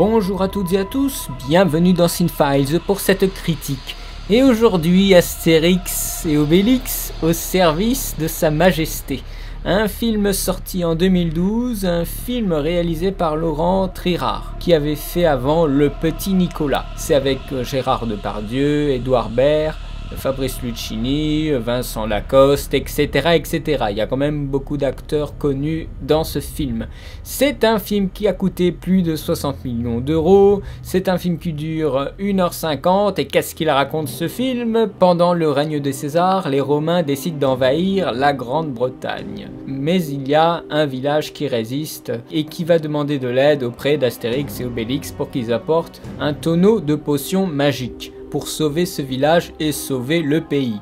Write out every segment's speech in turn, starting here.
Bonjour à toutes et à tous, bienvenue dans Cinefiles pour cette critique. Et aujourd'hui, Astérix et Obélix au service de sa majesté. Un film sorti en 2012, un film réalisé par Laurent Trirard, qui avait fait avant Le Petit Nicolas. C'est avec Gérard Depardieu, Édouard Baird, Fabrice Luchini, Vincent Lacoste, etc., etc. Il y a quand même beaucoup d'acteurs connus dans ce film. C'est un film qui a coûté plus de 60 millions d'euros. C'est un film qui dure 1h50. Et qu'est-ce qu'il raconte ce film? Pendant le règne de César, les Romains décident d'envahir la Grande-Bretagne. Mais il y a un village qui résiste et qui va demander de l'aide auprès d'Astérix et Obélix pour qu'ils apportent un tonneau de potions magiques pour sauver ce village et sauver le pays.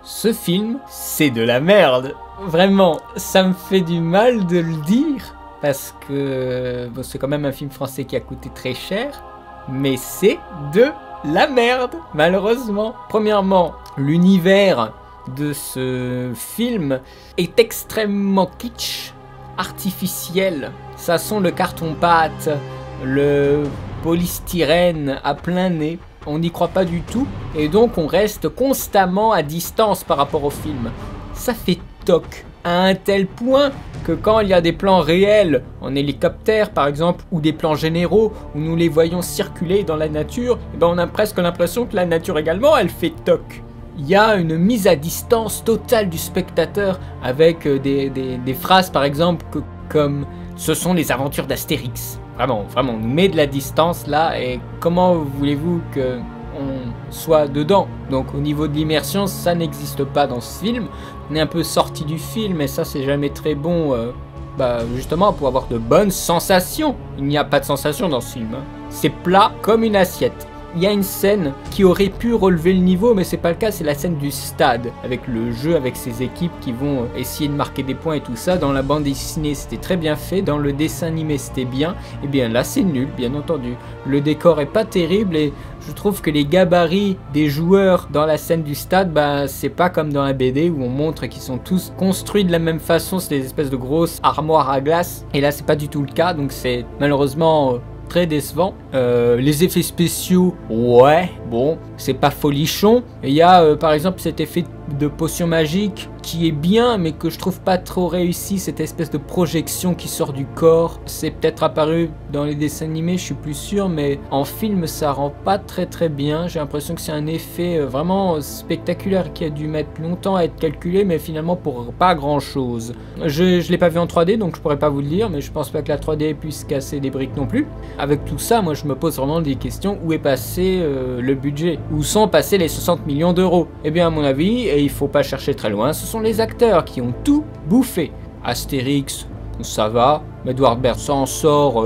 Ce film, c'est de la merde. Vraiment, ça me fait du mal de le dire, parce que bon, c'est quand même un film français qui a coûté très cher, mais c'est de la merde, malheureusement. Premièrement, l'univers de ce film est extrêmement kitsch, artificiel. Ça sent le carton-pâte, le polystyrène à plein nez. On n'y croit pas du tout, et donc on reste constamment à distance par rapport au film. Ça fait toc, à un tel point que quand il y a des plans réels, en hélicoptère par exemple, ou des plans généraux, où nous les voyons circuler dans la nature, et ben on a presque l'impression que la nature également, elle fait toc. Il y a une mise à distance totale du spectateur, avec des phrases par exemple comme « ce sont les aventures d'Astérix ». Vraiment, on nous met de la distance là, et comment voulez-vous qu'on soit dedans? Donc au niveau de l'immersion, ça n'existe pas dans ce film. On est un peu sorti du film, et ça c'est jamais très bon, justement pour avoir de bonnes sensations. Il n'y a pas de sensations dans ce film, hein. C'est plat comme une assiette. Il y a une scène qui aurait pu relever le niveau, mais c'est pas le cas, c'est la scène du stade, avec le jeu, avec ces équipes qui vont essayer de marquer des points et tout ça. Dans la bande dessinée, c'était très bien fait, dans le dessin animé, c'était bien, et bien là, c'est nul, bien entendu. Le décor est pas terrible, et je trouve que les gabarits des joueurs dans la scène du stade, c'est pas comme dans la BD, où on montre qu'ils sont tous construits de la même façon, c'est des espèces de grosses armoires à glace, et là, c'est pas du tout le cas, donc c'est malheureusement très décevant. Les effets spéciaux, ouais, bon, c'est pas folichon. Il y a par exemple cet effet de potion magique qui est bien, mais que je trouve pas trop réussi, cette espèce de projection qui sort du corps. C'est peut-être apparu dans les dessins animés, je suis plus sûr, mais en film ça rend pas très bien. J'ai l'impression que c'est un effet vraiment spectaculaire qui a dû mettre longtemps à être calculé, mais finalement pour pas grand chose. Je l'ai pas vu en 3D, donc je pourrais pas vous le dire, mais je pense pas que la 3D puisse casser des briques non plus. Avec tout ça, moi je me pose vraiment des questions. Où est passé le budget? Où sont passés les 60 millions d'euros? Eh bien à mon avis, et il faut pas chercher très loin, ce sont les acteurs qui ont tout bouffé. Astérix, ça va, Édouard Baird s'en sort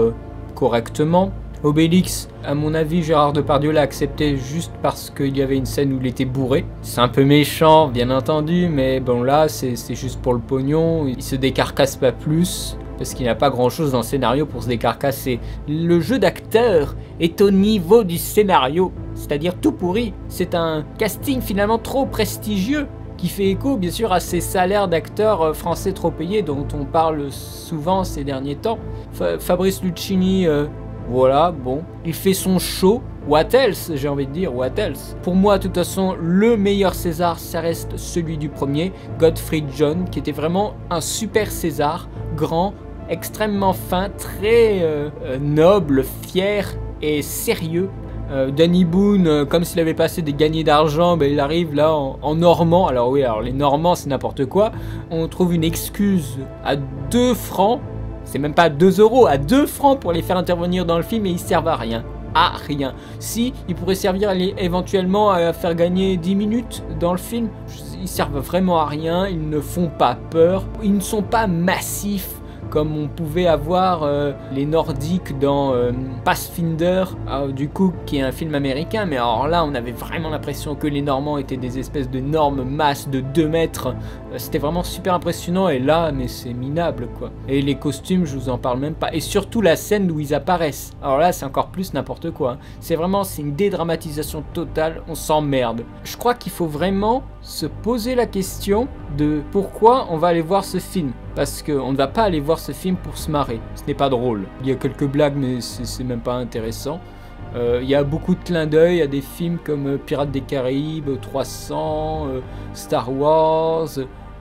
correctement. Obélix, à mon avis, Gérard Depardieu l'a accepté juste parce qu'il y avait une scène où il était bourré. C'est un peu méchant, bien entendu, mais bon là, c'est juste pour le pognon. Il se décarcasse pas plus, parce qu'il n'y a pas grand chose dans le scénario pour se décarcasser. Le jeu d'acteur est au niveau du scénario, c'est-à-dire tout pourri. C'est un casting finalement trop prestigieux, qui fait écho bien sûr à ces salaires d'acteurs français trop payés dont on parle souvent ces derniers temps. Fabrice Luchini, voilà, bon, il fait son show. What else, j'ai envie de dire, what else? Pour moi, de toute façon, le meilleur César, ça reste celui du premier, Gottfried John, qui était vraiment un super César, grand, extrêmement fin, très noble, fier et sérieux. Danny Boone, comme s'il avait passé des gagnés d'argent, il arrive là en normand. Alors oui, alors les normands c'est n'importe quoi. On trouve une excuse à 2 francs, c'est même pas 2 euros, à 2 francs pour les faire intervenir dans le film, et ils servent à rien. À rien. Si, ils pourraient servir éventuellement à faire gagner 10 minutes dans le film, ils servent vraiment à rien, ils ne font pas peur, ils ne sont pas massifs comme on pouvait avoir les Nordiques dans Pathfinder, du coup, qui est un film américain, mais alors là, on avait vraiment l'impression que les Normands étaient des espèces d'énormes masses de 2 mètres, c'était vraiment super impressionnant, et là, mais c'est minable, quoi. Et les costumes, je vous en parle même pas, et surtout la scène où ils apparaissent, alors là, c'est encore plus n'importe quoi, hein. C'est une dédramatisation totale, on s'emmerde. Je crois qu'il faut vraiment se poser la question de pourquoi on va aller voir ce film. parce qu'on ne va pas aller voir ce film pour se marrer. Ce n'est pas drôle. Il y a quelques blagues, mais c'est même pas intéressant. Il y a beaucoup de clins d'œil à des films comme Pirates des Caraïbes, 300, Star Wars,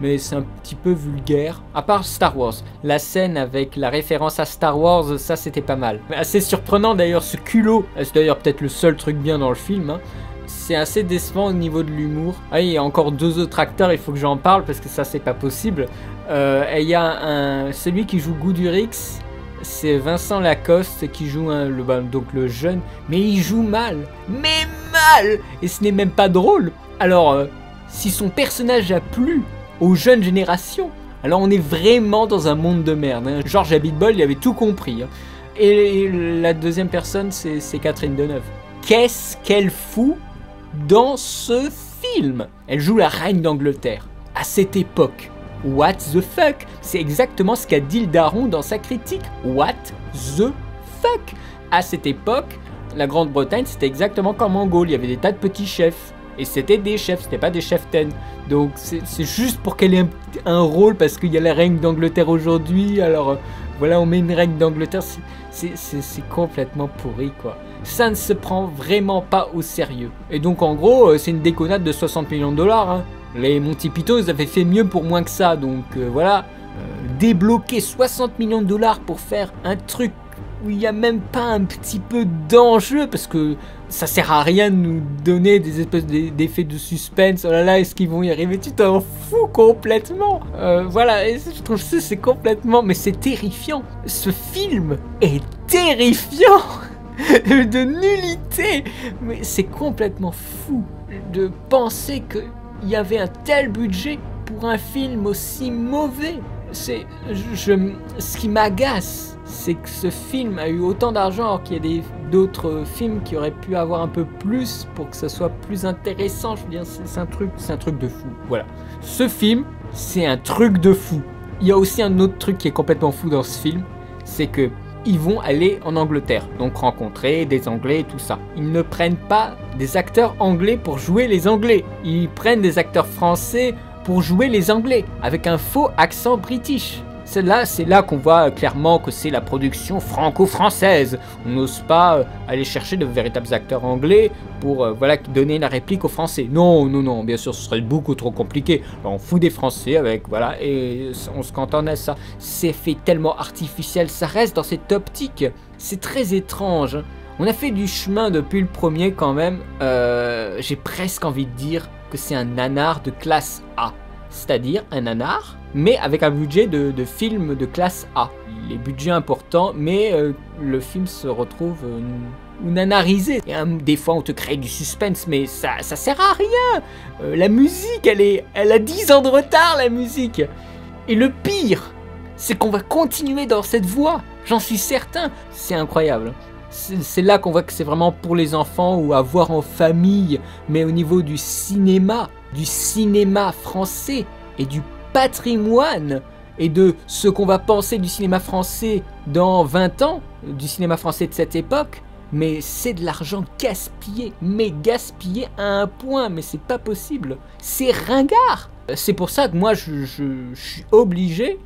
mais c'est un petit peu vulgaire. À part Star Wars, la scène avec la référence à Star Wars, ça c'était pas mal. Assez surprenant d'ailleurs ce culot, c'est d'ailleurs peut-être le seul truc bien dans le film, hein. C'est assez décevant au niveau de l'humour. Ah, il y a encore 2 autres acteurs, il faut que j'en parle parce que ça c'est pas possible. Il y a celui qui joue Goudurix, c'est Vincent Lacoste qui joue donc le jeune, mais il joue mal, mais mal, et ce n'est même pas drôle. Alors, si son personnage a plu aux jeunes générations, alors on est vraiment dans un monde de merde, hein. Georges Abitbol, il avait tout compris, hein. Et la deuxième personne, c'est Catherine Deneuve. Qu'est-ce qu'elle fout dans ce film? Elle joue la reine d'Angleterre, à cette époque. What the fuck? C'est exactement ce qu'a dit le daron dans sa critique. What the fuck? À cette époque, la Grande-Bretagne, c'était exactement comme en Gaule. Il y avait des tas de petits chefs. Et c'était des chefs, c'était pas des cheftaines. Donc c'est juste pour qu'elle ait un rôle, parce qu'il y a la reine d'Angleterre aujourd'hui. Alors voilà, on met une reine d'Angleterre. C'est complètement pourri, quoi. Ça ne se prend vraiment pas au sérieux. Et donc en gros, c'est une déconnade de 60 millions de dollars, hein. Les Monty Python, ils avaient fait mieux pour moins que ça, donc voilà. Débloquer 60 millions de dollars pour faire un truc où il n'y a même pas un petit peu d'enjeu, parce que ça sert à rien de nous donner des espèces d'effets de suspense. Oh là là, est-ce qu'ils vont y arriver? Tu t'en fous complètement. Voilà, et je trouve que c'est complètement... Mais c'est terrifiant. Ce film est terrifiant de nullité. Mais c'est complètement fou de penser que il y avait un tel budget pour un film aussi mauvais. Ce qui m'agace, c'est que ce film a eu autant d'argent alors qu'il y a d'autres films qui auraient pu avoir un peu plus pour que ça soit plus intéressant. Je veux dire, c'est un truc de fou. Voilà. Ce film, c'est un truc de fou. Il y a aussi un autre truc qui est complètement fou dans ce film, c'est que ils vont aller en Angleterre, donc rencontrer des Anglais et tout ça. Ils ne prennent pas des acteurs anglais pour jouer les Anglais. Ils prennent des acteurs français pour jouer les Anglais, avec un faux accent british. C'est là qu'on voit clairement que c'est la production franco-française. On n'ose pas aller chercher de véritables acteurs anglais pour voilà, donner la réplique aux Français. Non, non, non, bien sûr, ce serait beaucoup trop compliqué. Alors, on fout des Français avec, voilà, et on se cantonne à ça. C'est fait tellement artificiel, ça reste dans cette optique. C'est très étrange. On a fait du chemin depuis le premier quand même. J'ai presque envie de dire que c'est un nanar de classe A. C'est-à-dire un nanar, mais avec un budget de film de classe A. Les budgets importants, mais le film se retrouve nanarisé. Et, des fois, on te crée du suspense, mais ça sert à rien. La musique, elle a 10 ans de retard, la musique. Et le pire, c'est qu'on va continuer dans cette voie. J'en suis certain. C'est incroyable. C'est là qu'on voit que c'est vraiment pour les enfants ou à voir en famille, mais au niveau du cinéma français et du patrimoine et de ce qu'on va penser du cinéma français dans 20 ans, du cinéma français de cette époque, mais c'est de l'argent gaspillé, mais gaspillé à un point, mais c'est pas possible, c'est ringard. C'est pour ça que moi je suis obligé,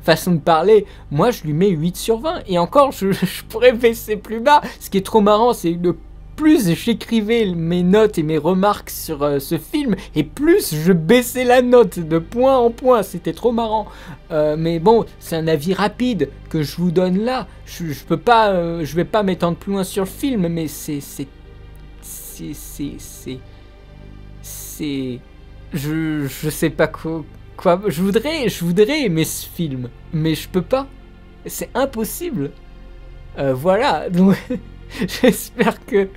façon de parler, moi je lui mets 8 sur 20, et encore je pourrais baisser plus bas. Ce qui est trop marrant, c'est que plus j'écrivais mes notes et mes remarques sur ce film, et plus je baissais la note de point en point. C'était trop marrant. Mais bon, c'est un avis rapide que je vous donne là. Je vais pas m'étendre plus loin sur le film, mais je sais pas quoi. Je voudrais aimer ce film, mais je peux pas. C'est impossible. Voilà, donc j'espère que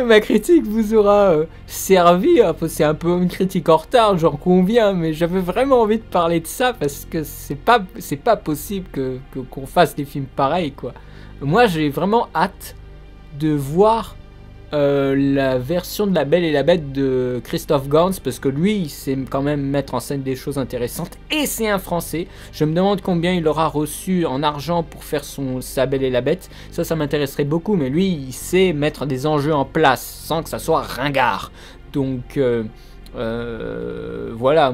ma critique vous aura servi. C'est un peu une critique en retard, j'en conviens, mais j'avais vraiment envie de parler de ça parce que c'est pas possible qu'on fasse des films pareils, quoi. Moi, j'ai vraiment hâte de voir la version de La Belle et la Bête de Christophe Gans, parce que lui, il sait quand même mettre en scène des choses intéressantes, et c'est un Français. Je me demande combien il aura reçu en argent pour faire sa Belle et la Bête. Ça m'intéresserait beaucoup, mais lui, il sait mettre des enjeux en place sans que ça soit ringard. Donc Voilà,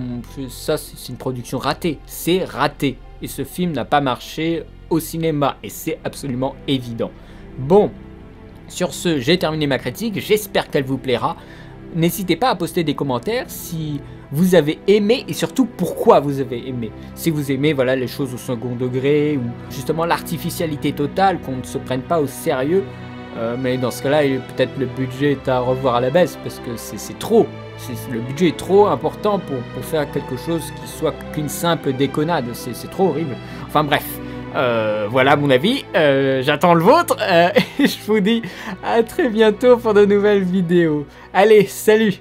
ça c'est une production ratée, c'est raté. Et ce film n'a pas marché au cinéma, et c'est absolument évident. Bon, sur ce, j'ai terminé ma critique, j'espère qu'elle vous plaira. N'hésitez pas à poster des commentaires si vous avez aimé, et surtout pourquoi vous avez aimé. Si vous aimez voilà, les choses au second degré, ou justement l'artificialité totale, qu'on ne se prenne pas au sérieux. Mais dans ce cas-là, peut-être le budget est à revoir à la baisse, parce que c'est trop. Le budget est trop important pour faire quelque chose qui soit qu'une simple déconnade. C'est trop horrible. Enfin bref, voilà mon avis. J'attends le vôtre. Et je vous dis à très bientôt pour de nouvelles vidéos. Allez, salut!